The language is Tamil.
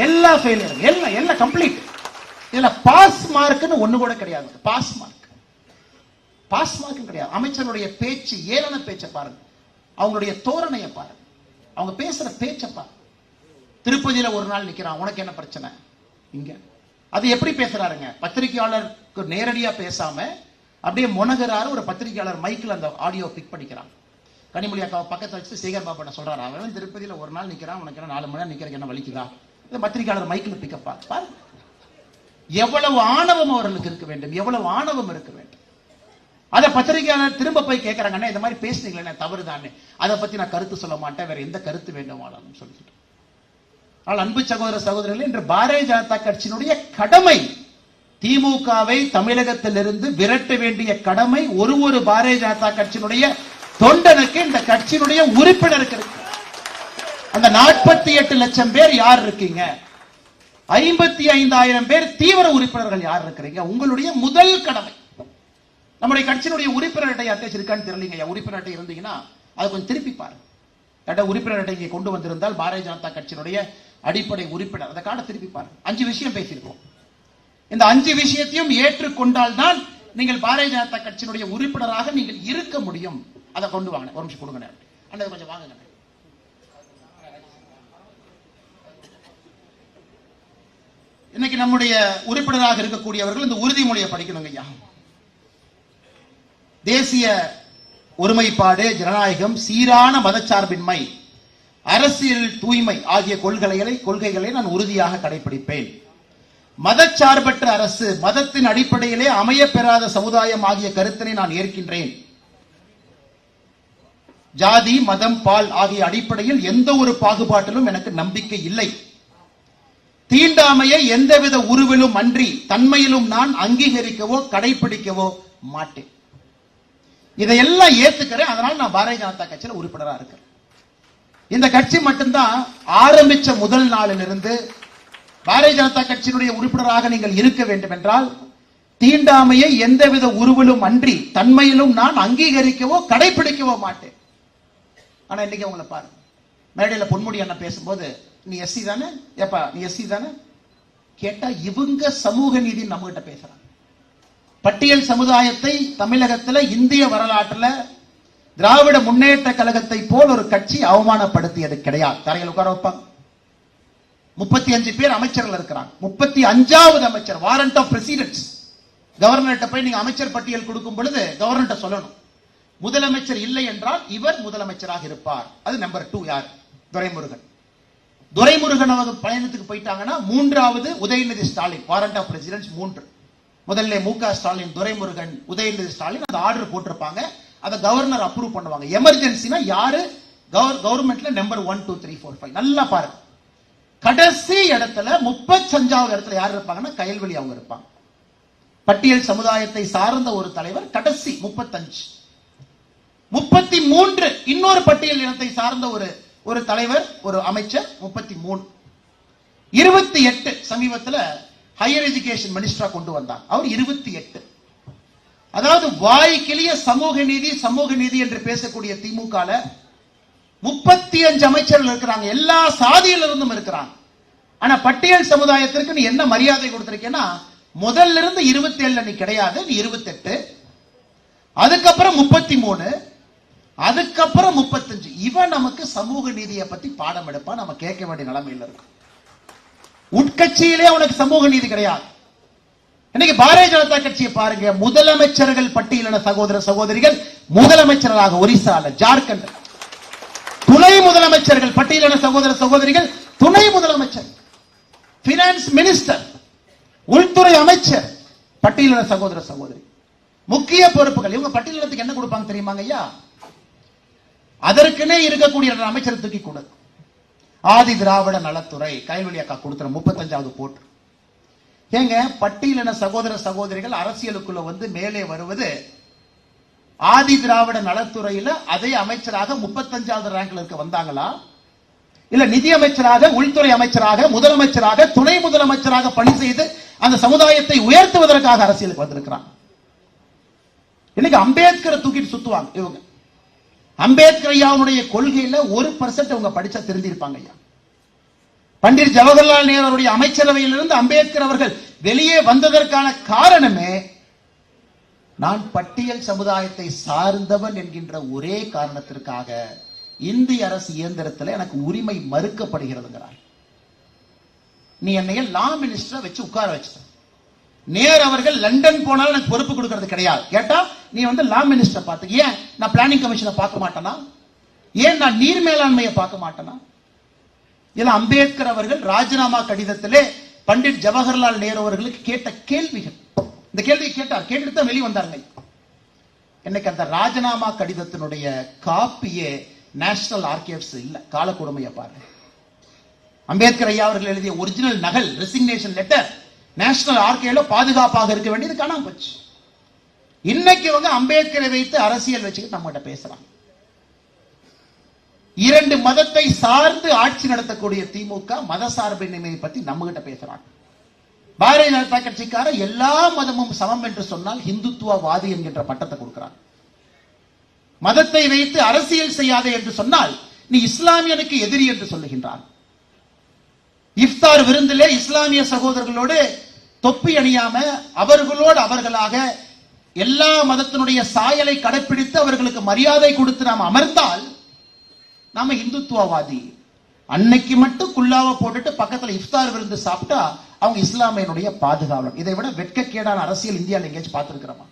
எல்லா ஃபெயிலியர், எல்லாம் கம்ப்ளீட். இதுல பாஸ் மார்க்னு ஒண்ணு கூட கிடையாது. பாஸ் மார்க் கிடையாது. அமைச்சருடைய பேச்சு, ஏளன பேச்சை பாருங்க, அவங்களுடைய தோரணையை பாருங்க, அவங்க பேசுற பேச்சை பாருங்க. திருப்பதியில ஒரு நாள் நிக்கிறான், உனக்கு என்ன பிரச்சனை இங்க? அது எப்படி பேசுறாருங்க? பத்திரிகையாளருக்கு நேரடியா பேசாம அப்படியே முனகிறாரு. ஒரு பத்திரிகையாளர் மைக்கில் அந்த ஆடியோ பிக் பண்ணிக்கிறான். கனிமொழி அக்காவை பக்கத்தை வச்சு சேகர் பாபா சொல்றாரு, அவன் திருப்பதியில ஒரு நாள் நிக்கிறான், உனக்கு என்ன 4 மணி நேரம் நிக்கிறதுக்கு என்ன வலிக்குதா? பத்திரிகையாளர் மைக்கில் பிக்கப் பாரு. எவ்வளவு ஆணவம் அவர்களுக்கு இருக்க வேண்டும், எவ்வளவு ஆணவம் இருக்க வேண்டும். அதை பத்திரிகையாளர் திரும்ப போய் கேட்கறாங்க, இந்த மாதிரி பேசுனீங்களே தவறு தானே, அதை பத்தி நான் கருத்து சொல்ல மாட்டேன், வேற எந்த கருத்து வேண்டுமானாலும் சொல்லிட்டு. ஆனால் அன்பு சகோதர சகோதரர்களே, இன்று பாரதிய ஜனதா கட்சியினுடைய கடமை, திமுகவை தமிழகத்திலிருந்து விரட்ட வேண்டிய கடமை ஒரு பாரதிய ஜனதா கட்சியினுடைய தொண்டனுக்கு, இந்த கட்சியினுடைய உறுப்பினருக்கு இருக்கு. அந்த 48 லட்சம் பேர் யார் இருக்கீங்க? 55,000 பேர் தீவிர உறுப்பினர்கள் யார் இருக்கிறீங்க? உங்களுடைய முதல் கடமை. நம்முடைய கட்சியினுடைய உறுப்பினர் அட்டை அட்டை இருக்கான்னு தெரியலீங்க. உறுப்பினர் அட்டை இருந்தீங்கன்னா அது கொஞ்சம் திருப்பி பாருங்க. உறுப்பினர் அட்டை இங்கே கொண்டு வந்திருந்தால் பாரதிய ஜனதா கட்சியினுடைய அடிப்படை உறுப்பினர், அந்த கார்டை திருப்பி பாருங்க. 5 விஷயம் பேசியிருக்கோம். இந்த 5 விஷயத்தையும் ஏற்றுக்கொண்டால் தான் நீங்கள் பாரதிய ஜனதா கட்சியினுடைய உறுப்பினராக நீங்கள் இருக்க முடியும். அதை கொண்டு வாங்க. ஒரு நிமிஷம் கொடுங்க, அண்ணா கொஞ்சம் வாங்க. இன்னைக்கு நம்முடைய உறுப்பினராக இருக்கக்கூடியவர்கள் இந்த உறுதிமொழியை படிக்கணுங்க ஐயா. தேசிய ஒருமைப்பாடு, ஜனநாயகம், சீரான மதச்சார்பின்மை, அரசியல் தூய்மை ஆகிய கொள்கைகளை நான் உறுதியாக கடைபிடிப்பேன். மதச்சார்பற்ற அரசு, மதத்தின் அடிப்படையிலே அமைய பெறாத சமுதாயம் ஆகிய கருத்தினை நான் ஏற்கின்றேன். ஜாதி, மதம், பால் ஆகிய அடிப்படையில் எந்த ஒரு பாகுபாட்டிலும் எனக்கு நம்பிக்கை இல்லை. தீண்டாமையை எந்தவித உருவிலும் அன்றி தன்மையிலும் நான் அங்கீகரிக்கவோ கடைபிடிக்கவோ மாட்டேன். இதையெல்லாம் ஏத்துக்கிறேன். அதனால நான் பாரதிய ஜனதா கட்சியில் உறுப்பினராக இருக்கிறேன். இந்த கட்சி மட்டும்தான் ஆரம்பிச்ச முதல் நாளிலிருந்து பாரதிய ஜனதா கட்சியினுடைய உறுப்பினராக நீங்கள் இருக்க வேண்டும் என்றால் தீண்டாமையை எந்தவித உருவிலும் அன்றி தன்மையிலும் நான் அங்கீகரிக்கவோ கடைபிடிக்கவோ மாட்டேன். ஆனா இன்னைக்கு உங்களை பாருங்க, மேடையில் பொன்முடி அண்ணா பேசும்போது, நீ எஸ்சி தானே, ஏப்பா நீ எஸ்சி தானே கேட்டா இவங்க சமூக நீதி நம்ம கிட்ட பேசுறாங்க. பட்டியல் சமுதாயத்தை தமிழகத்தில் இந்திய வரலாற்றுல திராவிட முன்னேற்ற கழகத்தை போல் ஒரு கட்சி அவமானப்படுத்தியது கிடையாது. தரையில் உட்கார வைப்பாங்க. 35 பேர் அமைச்சர்கள் இருக்கிறாங்க. 35வது அமைச்சர், வாரண்ட் ஆஃப் பிரசிடென்ட்ஸ். கவர்னர்கிட்ட போய் நீங்க அமைச்சர் பட்டியல் கொடுக்கும் பொழுது கவர்னர்கிட்ட சொல்லணும், முதலமைச்சர் இல்லை என்றால் இவர் முதலமைச்சராக இருப்பார். அது நம்பர் 2 யார்? துரைமுருகன். துரைமுருகன் அவங்க பயணத்துக்கு போயிட்டாங்கன்னா 3வது Udhayanidhi Stalin, warrant of presidents 3. முதல்ல மு.க. ஸ்டாலின், துரைமுருகன், உதயநிதி ஸ்டாலின் அந்த ஆர்டர் போட்டிருப்பாங்க. அதை கவர்னர் அப்ரூவ் பண்ணுவாங்க. எமர்ஜென்சினா யாரு கவர்மெண்ட்ல நம்பர் 1 2 3 4 5 நல்லா பாருங்க. கடைசி இடத்துல 35வது இடத்துல யார் இருப்பாங்கன்னா கயல்வெளி அவங்க இருப்பாங்க. பட்டியல் சமுதாயத்தை சார்ந்த ஒரு தலைவர் கடைசி 35. 33 இன்னொரு பட்டியல் இனத்தை சார்ந்த ஒரு தலைவர், ஒரு அமைச்சர் 33. 28 சமீபத்தில் ஹையர் எஜுகேஷன் மினிஸ்டரா கொண்டு வந்தார். அவர் 28. அதாவது வாய்க்கிளிய சமூக நீதி என்று பேசக்கூடிய திமுக 35 அமைச்சர்கள் இருக்கிறாங்க. எல்லா சாதியிலிருந்தும் இருக்கிறாங்க. ஆனா பட்டியல் சமுதாயத்திற்கு நீ என்ன மரியாதை கொடுத்திருக்கேன்னா, முதல்ல இருந்து 27 நீ கிடையாது, நீ 28, அதுக்கப்புறம் 33, அதுக்கப்புறம் 35. இவன் நமக்கு சமூக நீதியை பத்தி பாடம் எடுப்பா, நம்ம கேட்க வேண்டிய நிலைமையில் இருக்கு. உட்கட்சியிலே உனக்கு சமூக நீதி கிடையாது. இன்னைக்கு பாரதிய ஜனதா கட்சியை பாருங்க, முதலமைச்சர்கள் பட்டியலின சகோதர சகோதரிகள் முதலமைச்சராக ஒரிசால, ஜார்க்கண்ட், துணை முதலமைச்சர்கள் பட்டியலின சகோதர சகோதரிகள் துணை முதலமைச்சர், பினான்ஸ் மினிஸ்டர், உள்துறை அமைச்சர் பட்டியலின சகோதர சகோதரி, முக்கிய பொறுப்புகள். இவங்க பட்டியலினத்துக்கு என்ன கொடுப்பாங்க தெரியுமாங்க ஐயா? அதற்குனே இருக்கக்கூடிய அமைச்சர் தூக்கி கொடு. ஆதி திராவிட நலத்துறை கயல்வெளி அக்கா கொடுத்துற 35வது போட்டு. ஏங்க பட்டியலின சகோதர சகோதரிகள் அரசியலுக்குள்ள வந்து மேலே வருவது ஆதி திராவிட நலத்துறையில அதே அமைச்சராக 35வது ரேங்க்ல இருக்க வந்தாங்களா, இல்ல நிதி அமைச்சராக, உள்துறை அமைச்சராக, முதலமைச்சராக, துணை முதலமைச்சராக பணி செய்து அந்த சமுதாயத்தை உயர்த்துவதற்காக அரசியலுக்கு வந்திருக்கிறாங்க. இன்னைக்கு அம்பேத்கரை தூக்கிட்டு சுத்துவாங்க இவங்க. அம்பேத்கர் ஐயாவுடைய கொள்கையில 1% அவங்க படிச்சா தெரிஞ்சிருப்பாங்க ஐயா. பண்டிட் ஜவஹர்லால் நேரு அவருடைய அமைச்சரவையிலிருந்து அம்பேத்கர் அவர்கள் வெளியே வந்ததற்கான காரணமே நான் பட்டியல் சமுதாயத்தை சார்ந்தவன் என்கின்ற ஒரே காரணத்திற்காக இந்திய அரசு இயந்திரத்தில் எனக்கு உரிமை மறுக்கப்படுகிறதுங்கிறார். நீ என்னைய லா மினிஸ்டரை வச்சு உட்கார வச்சுட்ட. நேரு அவர்கள் லண்டன் போனாலும் எனக்கு பொறுப்பு கொடுக்கிறது கிடையாது. கேட்டா நீ லா மினிஸ்டர் பார்த்து, ஏன் நான் பிளானிங் கமிஷனை பார்க்க மாட்டேனா? ஏன் நான் நீர் மேலாண்மையை பார்க்க மாட்டேனா? இதெல்லாம் அம்பேத்கர் அவர்கள் ராஜினாமா கடிதத்திலே பண்டிட் ஜவஹர்லால் நேரு அவர்களுக்கு கேட்ட கேள்விகள். இந்த கேள்வியை கேட்டார், கேட்டுட்டு தான் வெளியே வந்தார்கள். இன்னைக்கு அந்த ராஜினாமா கடிதத்தினுடைய காப்பியே நேஷனல் ஆர்கைவ்ஸ் இல்ல. காலக்கொடுமையை பாருங்க. அம்பேத்கர் ஐயா அவர்கள் எழுதிய ஒரிஜினல் நகல் ரெசிக்னேஷன் லெட்டர் நேஷனல் ஆர்கைவ்ல பாதுகாப்பாக இருக்க வேண்டியது காணாம போச்சு. இன்னைக்கு அம்பேத்கரை வைத்து அரசியல் வச்சுக்கிட்டு நம்ம கிட்ட பேசுறாங்க. இரண்டு மதத்தை சார்ந்து ஆட்சி நடத்தக்கூடிய திமுக மத சார்பின்மையை பத்தி நம்ம கிட்ட பேசுறாங்க. பாரதிய ஜனதா கட்சிக்கார எல்லா மதமும் சமம் என்று சொன்னால் இந்துத்துவவாதி என்கின்ற பட்டத்தை கொடுக்கிறாங்க. மதத்தை வைத்து அரசியல் செய்யாதே என்று சொன்னால் நீ இஸ்லாமியனுக்கு எதிரி என்று சொல்லுகின்றார். இஃப்தார் விருந்திலே இஸ்லாமிய சகோதரர்களோடு தொப்பி அணியாம அவர்களோடு அவர்களாக எல்லா மதத்தினுடைய சாயலை கடைப்பிடித்து அவர்களுக்கு மரியாதை கொடுத்து நாம் அமர்ந்தால் நாம இந்துத்துவவாதி. அன்னைக்கு மட்டும் குல்லாவை போட்டுட்டு பக்கத்துல இஃப்தார் விருந்து சாப்பிட்டா அவங்க இஸ்லாமியனுடைய பாதுகாவலர். இதை விட வெட்கக்கேடான அரசியல் இந்தியாவில் எங்கேயாச்சும் பார்த்திருக்கிறோமா?